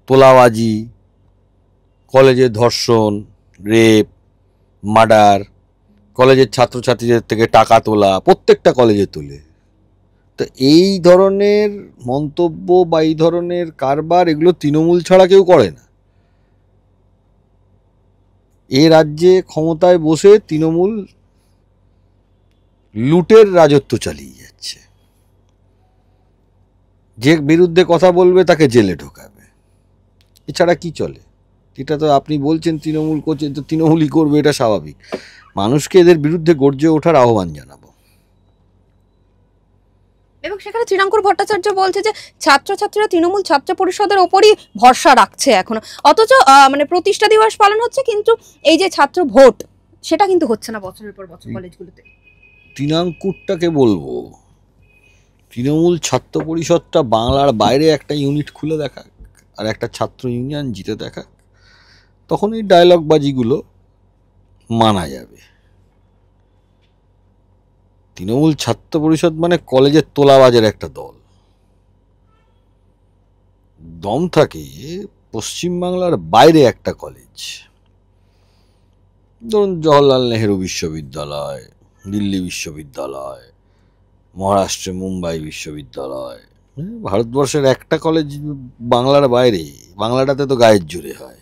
তোলাবাজি, কলেজে ধর্ষণ, rape, murder, কলেজের ছাত্রছাত্রীদের থেকে টাকা তোলা, প্রত্যেকটা কলেজে তোলে। তো এই ধরনের মন্তব্য বা এই ধরনের কারবার এগুলো তৃণমূল ছাড়া কেউ করে না। এ রাজ্যে ক্ষমতায় বসে তৃণমূল লুটের রাজত্ব চালিয়ে যাচ্ছে। যে বিরুদ্ধে কথা বলবে তাকে জেলে ঢোকাবে, এছাড়া কি চলে? এটা তো আপনি বলছেন তৃণমূল করছে, তো তৃণমূলই করবে, এটা স্বাভাবিক। মানুষকে এদের বিরুদ্ধে গর্জে ওঠার আহ্বান জানাবো। এবং সেখানে তৃণাঙ্কুর ভট্টাচার্য বলছে যে ছাত্রছাত্রীরা তৃণমূল ছাত্র পরিষদের ওপরই ভরসা রাখছে এখনো, অথচ মানে প্রতিষ্ঠা দিবস পালন হচ্ছে কিন্তু এই যে ছাত্র ভোট সেটা কিন্তু হচ্ছে না বছরের পর বছর কলেজগুলোতে। তৃণাঙ্কুরটাকে বলবো, তৃণমূল ছাত্র পরিষদটা বাংলার বাইরে একটা ইউনিট খুলে দেখাক আর একটা ছাত্র ইউনিয়ন জিতে দেখাক, তখন এই ডায়লগবাজিগুলো মানা যাবে। তৃণমূল ছাত্র পরিষদ মানে কলেজের তোলাবাজের একটা দল। দম থাকে পশ্চিমবাংলার বাইরে একটা কলেজ, ধরুন জওহরলাল নেহেরু বিশ্ববিদ্যালয়, দিল্লি বিশ্ববিদ্যালয়, মহারাষ্ট্রে মুম্বাই বিশ্ববিদ্যালয়, ভারতবর্ষের একটা কলেজ বাংলার বাইরে, বাংলাটাতে তো গায়ের জোরে হয়,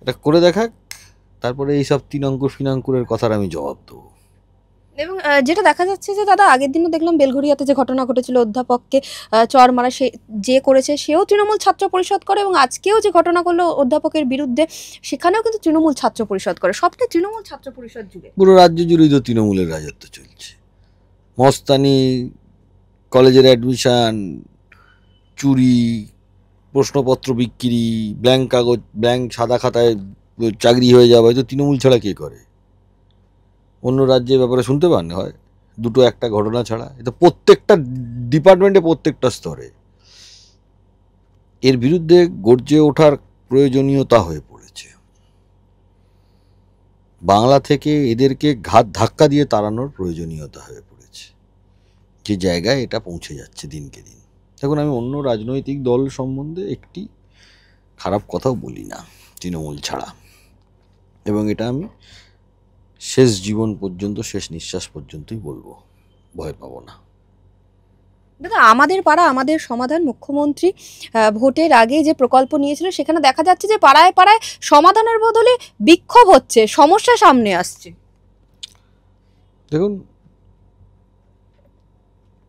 এটা করে দেখাক, তারপরে এইসব তৃণাঙ্কুর ফিনাঙ্কুরের কথার আমি জবাব দেবো। এবং যেটা দেখা যাচ্ছে যে দাদা আগের দিনও দেখলাম বেলঘরিয়াতে যে ঘটনা ঘটেছিল, অধ্যাপককে চর মারা সে যে করেছে সেও তৃণমূল ছাত্র পরিষদ করে, এবং আজকেও যে ঘটনা করলো অধ্যাপকের বিরুদ্ধে সেখানেও কিন্তু তৃণমূল ছাত্র পরিষদ করে, সবটাই তৃণমূল ছাত্র পরিষদ জুড়ে। পুরো রাজ্য জুড়েই তো তৃণমূলের রাজত্ব চলছে। মস্তানি, কলেজের অ্যাডমিশন, চুরি, প্রশ্নপত্র বিক্রি, ব্ল্যাঙ্ক কাগজ, ব্ল্যাঙ্ক সাদা খাতায় চাকরি হয়ে যাওয়া, হয়তো তৃণমূল ছাড়া কে করে? অন্য রাজ্যের ব্যাপারে শুনতে পান হয় দুটো একটা ঘটনা ছাড়া? এটা প্রত্যেকটা ডিপার্টমেন্টে, প্রত্যেকটা স্তরে এর বিরুদ্ধে গর্জে ওঠার প্রয়োজনীয়তা হয়ে পড়েছে। বাংলা থেকে এদেরকে ঘাত ধাক্কা দিয়ে তাড়ানোর প্রয়োজনীয়তা হয়ে পড়েছে, যে জায়গায় এটা পৌঁছে যাচ্ছে দিনকে দিন। দেখুন, আমি অন্য রাজনৈতিক দল সম্বন্ধে একটি খারাপ কথাও বলি না তৃণমূল ছাড়া, এবং এটা আমি শেষ জীবন পর্যন্ত, শেষ নিঃশ্বাস পর্যন্তই বলবো, ভয় পাবো না। দাদা আমাদের পাড়া আমাদের সমাধান, মুখ্যমন্ত্রী ভোটের আগে যে প্রকল্প নিয়েছিল সেখানে দেখা যাচ্ছে যে পাড়ায় পাড়ায় সমাধানের বদলে বিক্ষোভ হচ্ছে, সমস্যা সামনে আসছে। দেখুন,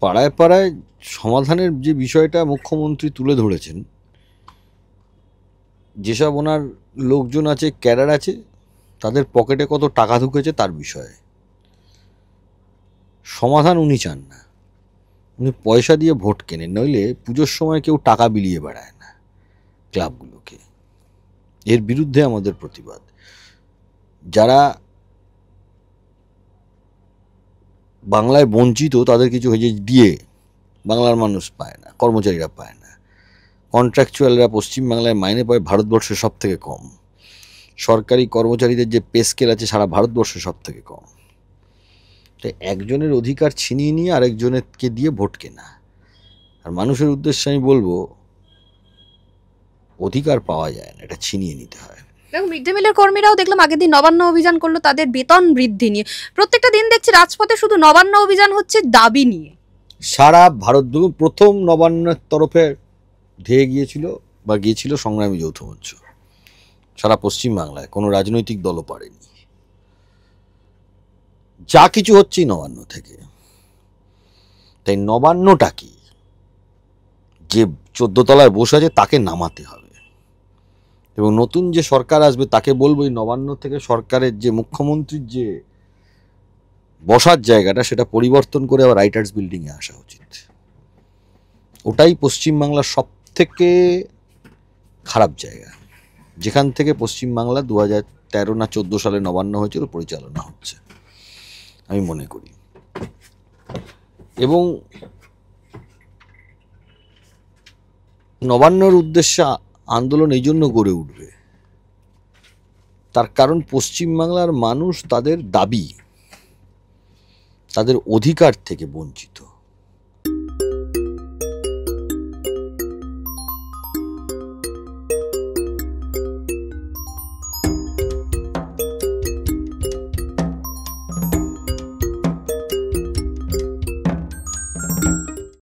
পাড়ায় পাড়ায় সমাধানের যে বিষয়টা মুখ্যমন্ত্রী তুলে ধরেছেন, যেসব ওনার লোকজন আছে, ক্যাডার আছে, তাদের পকেটে কত টাকা ঢুকেছে তার বিষয়ে সমাধান উনি চান না। উনি পয়সা দিয়ে ভোট কেনেন, নইলে পুজোর সময় কেউ টাকা বিলিয়ে বেড়ায় না ক্লাবগুলোকে। এর বিরুদ্ধে আমাদের প্রতিবাদ। যারা বাংলায় বঞ্চিত তাদের কিছু হয়ে দিয়ে বাংলার মানুষ পায় না, কর্মচারীরা পায় না, কন্ট্রাকচুয়ালরা পশ্চিমবাংলায় মাইনে পায় ভারতবর্ষের সব থেকে কম, সরকারি কর্মচারীদের যে পে স্কেল আছে সারা ভারতবর্ষের সব থেকে কম। তাই একজনের অধিকার ছিনিয়ে নিয়ে আরেকজনেরকে দিয়ে ভোট কেনা। আর মানুষের উদ্দেশ্যে আমি বলবো, অধিকার পাওয়া যায় না, এটা ছিনিয়ে নিতে হয়। দেখো মিড ডে মিলের কর্মীরাও দেখলাম আগের দিন নবান্ন অভিযান করলো তাদের বেতন বৃদ্ধি নিয়ে। প্রত্যেকটা দিন দেখছি রাজপথে শুধু নবান্ন অভিযান হচ্ছে দাবি নিয়ে। সারা ভারত প্রথম নবান্নের তরফে ধেয়ে গিয়েছিল সংগ্রামী যৌথ মঞ্চ। সারা পশ্চিমবাংলায় কোনো রাজনৈতিক দলও পারেনি। যা কিছু হচ্ছেই নবান্ন থেকে। তাই নবান্নটা কি, যে 14 তলায় বসে আছে তাকে নামাতে হবে, এবং নতুন যে সরকার আসবে তাকে বলবো এই নবান্ন থেকে সরকারের যে মুখ্যমন্ত্রীর যে বসার জায়গাটা সেটা পরিবর্তন করে আবার রাইটার্স বিল্ডিংয়ে আসা উচিত। ওটাই পশ্চিমবাংলার সব থেকে খারাপ জায়গা, যেখান থেকে পশ্চিমবাংলা 2013 না 14 সালে নবান্ন হয়েছিল পরিচালনা হচ্ছে আমি মনে করি। এবং নবান্নর উদ্দেশ্যে আন্দোলন এই জন্য গড়ে উঠবে, তার কারণ পশ্চিমবাংলার মানুষ তাদের দাবি, তাদের অধিকার থেকে বঞ্চিত।